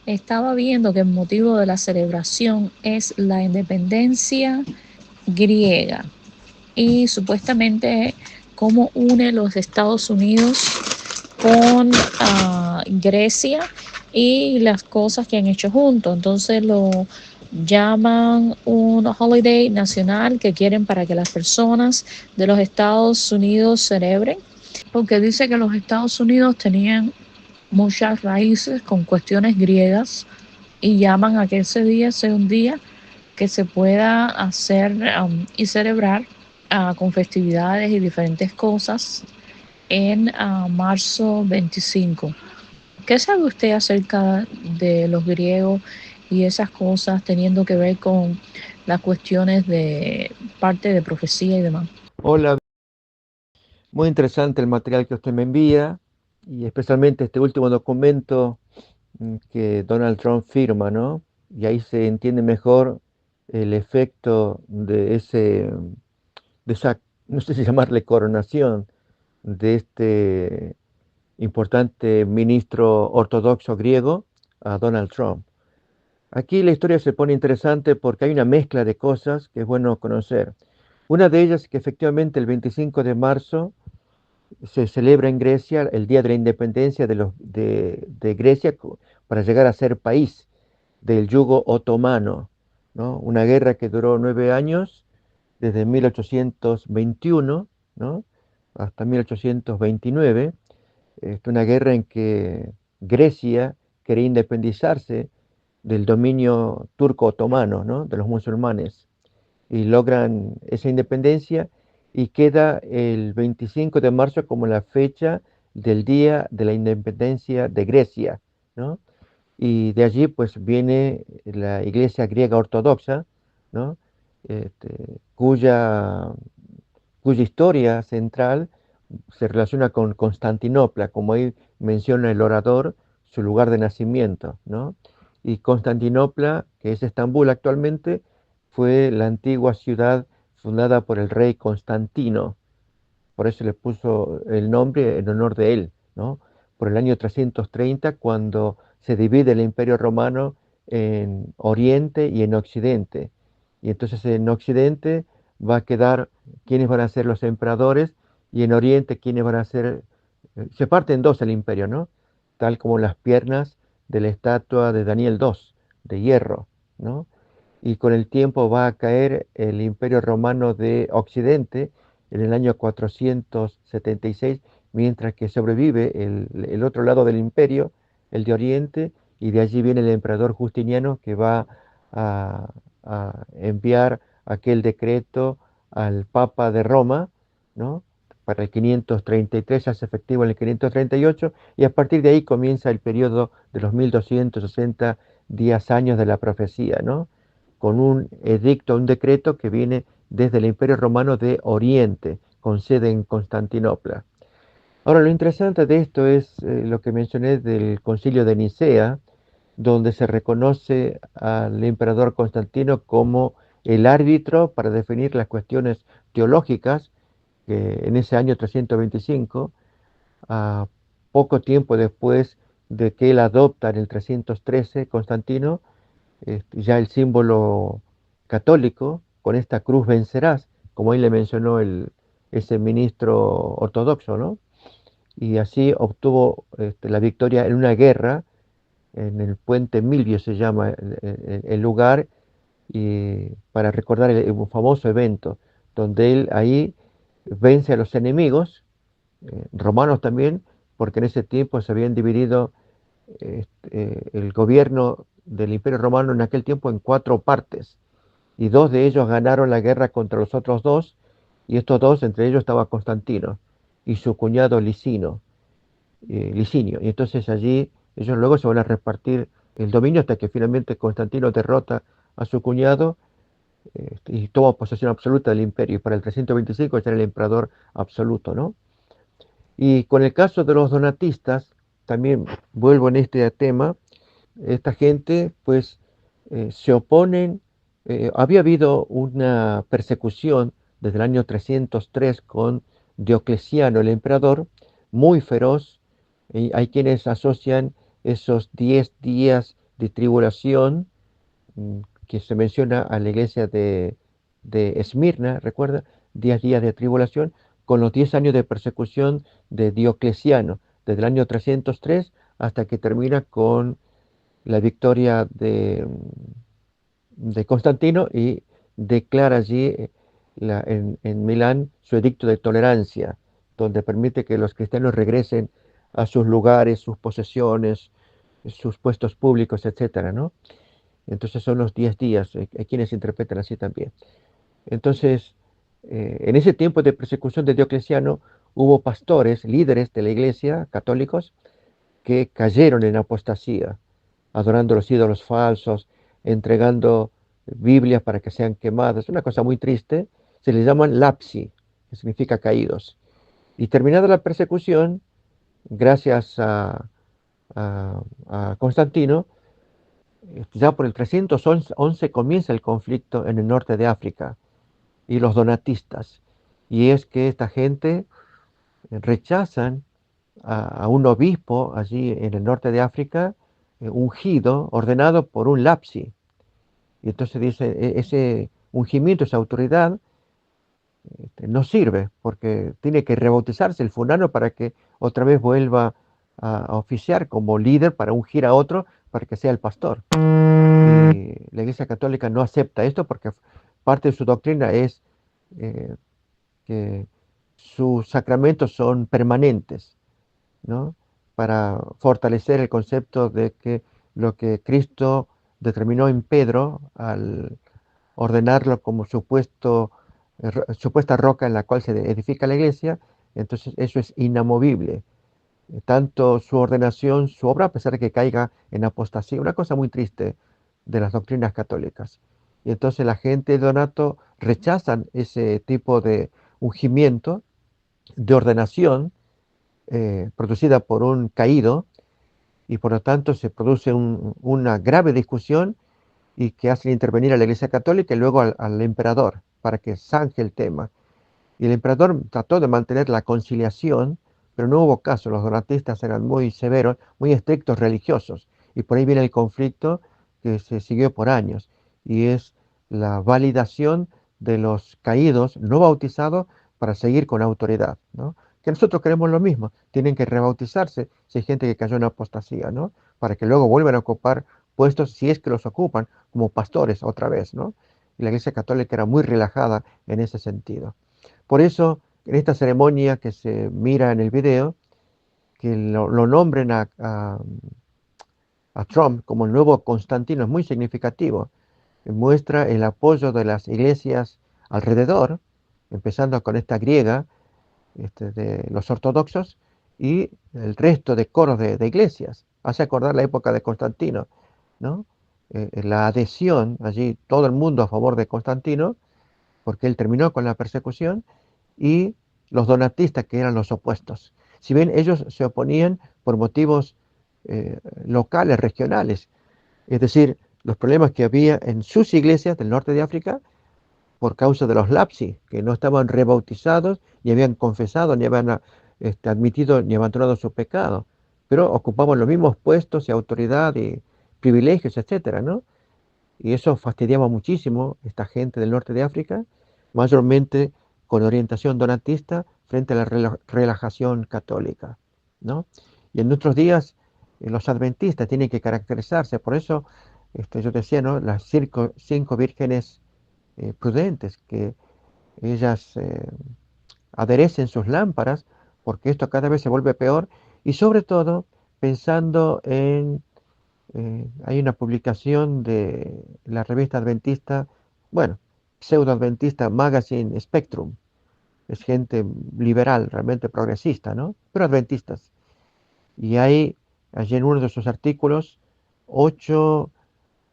estaba viendo que el motivo de la celebración es la independencia griega y supuestamente cómo une los Estados Unidos con Grecia y las cosas que han hecho juntos. Entonces lo llaman un holiday nacional que quieren para que las personas de los Estados Unidos celebren, porque dice que los Estados Unidos tenían muchas raíces con cuestiones griegas y llaman a que ese día sea un día que se pueda hacer y celebrar con festividades y diferentes cosas en marzo 25. ¿Qué sabe usted acerca de los griegos y esas cosas teniendo que ver con las cuestiones de parte de profecía y demás? Hola, muy interesante el material que usted me envía y especialmente este último documento que Donald Trump firma, ¿no? Y ahí se entiende mejor el efecto de esa, no sé si llamarle coronación, de este importante ministro ortodoxo griego a Donald Trump. Aquí la historia se pone interesante porque hay una mezcla de cosas que es bueno conocer. Una de ellas es que efectivamente el 25 de marzo se celebra en Grecia el Día de la Independencia de Grecia para llegar a ser país del yugo otomano, ¿no? Una guerra que duró 9 años, desde 1821, ¿no? hasta 1829. Una guerra en que Grecia quería independizarse del dominio turco-otomano, ¿no? de los musulmanes, y logran esa independencia y queda el 25 de marzo como la fecha del Día de la Independencia de Grecia, ¿no? Y de allí pues viene la Iglesia griega ortodoxa, ¿no? Cuya historia central se relaciona con Constantinopla, como ahí menciona el orador, su lugar de nacimiento, ¿no? Y Constantinopla, que es Estambul actualmente, fue la antigua ciudad fundada por el rey Constantino, por eso le puso el nombre en honor de él, ¿no? Por el año 330, cuando se divide el Imperio Romano en Oriente y en Occidente. Y entonces en Occidente va a quedar quiénes van a ser los emperadores y en Oriente quiénes van a ser, se parte en dos el imperio, ¿no? Tal como las piernas de la estatua de Daniel II, de hierro, ¿no? Y con el tiempo va a caer el Imperio Romano de Occidente en el año 476, mientras que sobrevive el otro lado del imperio, el de Oriente, y de allí viene el emperador Justiniano que va a, a enviar aquel decreto al Papa de Roma, ¿no? Para el 533 se hace efectivo en el 538 y a partir de ahí comienza el periodo de los 1260 días años de la profecía, ¿no? Con un edicto, un decreto que viene desde el Imperio Romano de Oriente, con sede en Constantinopla. Ahora, lo interesante de esto es lo que mencioné del Concilio de Nicea, donde se reconoce al emperador Constantino como el árbitro para definir las cuestiones teológicas, que en ese año 325, a poco tiempo después de que él adopta en el 313 Constantino, ya el símbolo católico, con esta cruz vencerás, como ahí le mencionó ese ministro ortodoxo, ¿no? Y así obtuvo la victoria en una guerra, en el puente Milvio se llama el lugar, y para recordar un famoso evento, donde él ahí vence a los enemigos, romanos también, porque en ese tiempo se habían dividido el gobierno del Imperio Romano en aquel tiempo en cuatro partes, y dos de ellos ganaron la guerra contra los otros dos, y estos dos, entre ellos estaba Constantino y su cuñado Licinio, y entonces allí ellos luego se van a repartir el dominio hasta que finalmente Constantino derrota a su cuñado y toma posesión absoluta del imperio, y para el 325 ya era el emperador absoluto, ¿no? Y con el caso de los donatistas, también vuelvo en este tema, esta gente pues se oponen, había habido una persecución desde el año 303 con Diocleciano, el emperador, muy feroz, y hay quienes asocian esos 10 días de tribulación que se menciona a la iglesia de Esmirna, recuerda, 10 días de tribulación, con los 10 años de persecución de Diocleciano, desde el año 303 hasta que termina con la victoria de Constantino y declara allí en Milán su edicto de tolerancia, donde permite que los cristianos regresen a sus lugares, sus posesiones, sus puestos públicos, etcétera, ¿no? Entonces son los 10 días, hay quienes interpretan así también. Entonces, en ese tiempo de persecución de Diocleciano, hubo pastores, líderes de la iglesia, católicos, que cayeron en apostasía, adorando los ídolos falsos, entregando Biblias para que sean quemadas. Una cosa muy triste, se les llaman lapsi, que significa caídos. Y terminada la persecución, gracias a Constantino, ya por el 311 comienza el conflicto en el norte de África y los donatistas. Y es que esta gente rechazan a un obispo allí en el norte de África, ungido, ordenado por un lapsi. Y entonces dice, ese ungimiento, esa autoridad, no sirve, porque tiene que rebautizarse el fulano para que otra vez vuelva a oficiar como líder para ungir a otro para que sea el pastor. Y la Iglesia Católica no acepta esto porque parte de su doctrina es eh, que sus sacramentos son permanentes, ¿no? Para fortalecer el concepto de que lo que Cristo determinó en Pedro al ordenarlo como supuesta roca en la cual se edifica la iglesia, entonces eso es inamovible. Tanto su ordenación, su obra, a pesar de que caiga en apostasía, una cosa muy triste de las doctrinas católicas. Y entonces la gente de Donato rechazan ese tipo de ungimiento, de ordenación, producida por un caído, y por lo tanto se produce una grave discusión y que hacen intervenir a la Iglesia Católica y luego al emperador para que zanje el tema. Y el emperador trató de mantener la conciliación, pero no hubo caso. Los donatistas eran muy severos, muy estrictos religiosos. Y por ahí viene el conflicto que se siguió por años. Y es la validación de los caídos no bautizados para seguir con autoridad, ¿no? Que nosotros queremos lo mismo. Tienen que rebautizarse si hay gente que cayó en apostasía, ¿no? Para que luego vuelvan a ocupar puestos, si es que los ocupan, como pastores otra vez, ¿no? Y la Iglesia Católica era muy relajada en ese sentido. Por eso, en esta ceremonia que se mira en el video, que lo nombren a Trump como el nuevo Constantino es muy significativo. Muestra el apoyo de las iglesias alrededor, empezando con esta griega, de los ortodoxos, y el resto de coros de iglesias. Hace acordar la época de Constantino, ¿no? La adhesión, allí todo el mundo a favor de Constantino, porque él terminó con la persecución, y los donatistas, que eran los opuestos. Si bien ellos se oponían por motivos locales, regionales, es decir, los problemas que había en sus iglesias del norte de África por causa de los lapsi, que no estaban rebautizados, ni habían confesado, ni habían admitido, ni abandonado su pecado, pero ocupaban los mismos puestos y autoridad y privilegios, etcétera, ¿no? Y eso fastidiaba muchísimo a esta gente del norte de África, mayormente con orientación donatista frente a la relajación católica, ¿no? Y en nuestros días los adventistas tienen que caracterizarse, por eso yo decía, ¿no? Las cinco vírgenes prudentes, que ellas aderecen sus lámparas, porque esto cada vez se vuelve peor, y sobre todo pensando en hay una publicación de la revista adventista, bueno, pseudo adventista Magazine Spectrum. Es gente liberal, realmente progresista, ¿no? Pero adventistas. Y hay allí en uno de sus artículos 8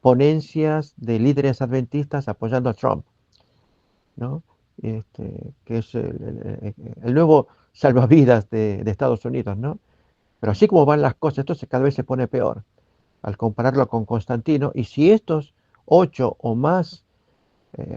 ponencias de líderes adventistas apoyando a Trump, ¿no? Que es el nuevo salvavidas de Estados Unidos, ¿no? Pero así como van las cosas, esto cada vez se pone peor al compararlo con Constantino, y si estos 8 o más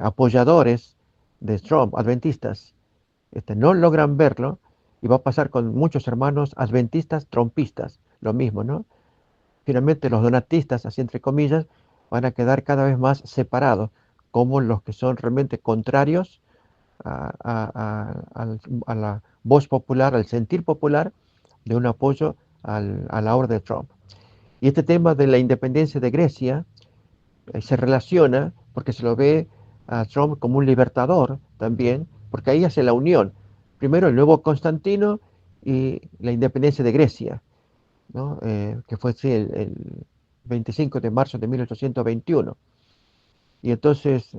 apoyadores de Trump, adventistas, no logran verlo, y va a pasar con muchos hermanos adventistas trumpistas, lo mismo, ¿no? finalmente los donatistas, así entre comillas, van a quedar cada vez más separados, como los que son realmente contrarios a la voz popular, al sentir popular de un apoyo a la obra de Trump. Y este tema de la independencia de Grecia se relaciona porque se lo ve a Trump como un libertador también, porque ahí hace la unión. Primero el nuevo Constantino y la independencia de Grecia, ¿no? Que fue sí, el 25 de marzo de 1821. Y entonces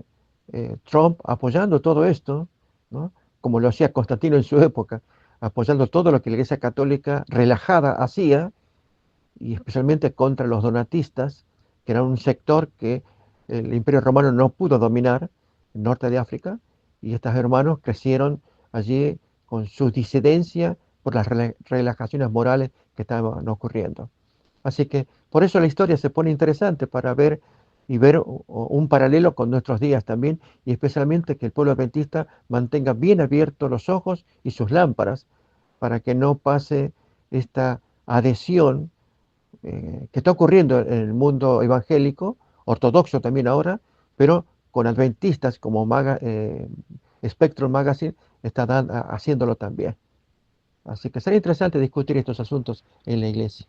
Trump apoyando todo esto, ¿no? Como lo hacía Constantino en su época, apoyando todo lo que la Iglesia Católica relajada hacía, y especialmente contra los donatistas, que era un sector que el Imperio Romano no pudo dominar, el norte de África, y estos hermanos crecieron allí con su disidencia por las relajaciones morales que estaban ocurriendo. Así que por eso la historia se pone interesante para ver y ver un paralelo con nuestros días también, y especialmente que el pueblo adventista mantenga bien abiertos los ojos y sus lámparas para que no pase esta adhesión que está ocurriendo en el mundo evangélico, ortodoxo también ahora, pero con adventistas como Spectrum Magazine está haciéndolo también. Así que será interesante discutir estos asuntos en la iglesia.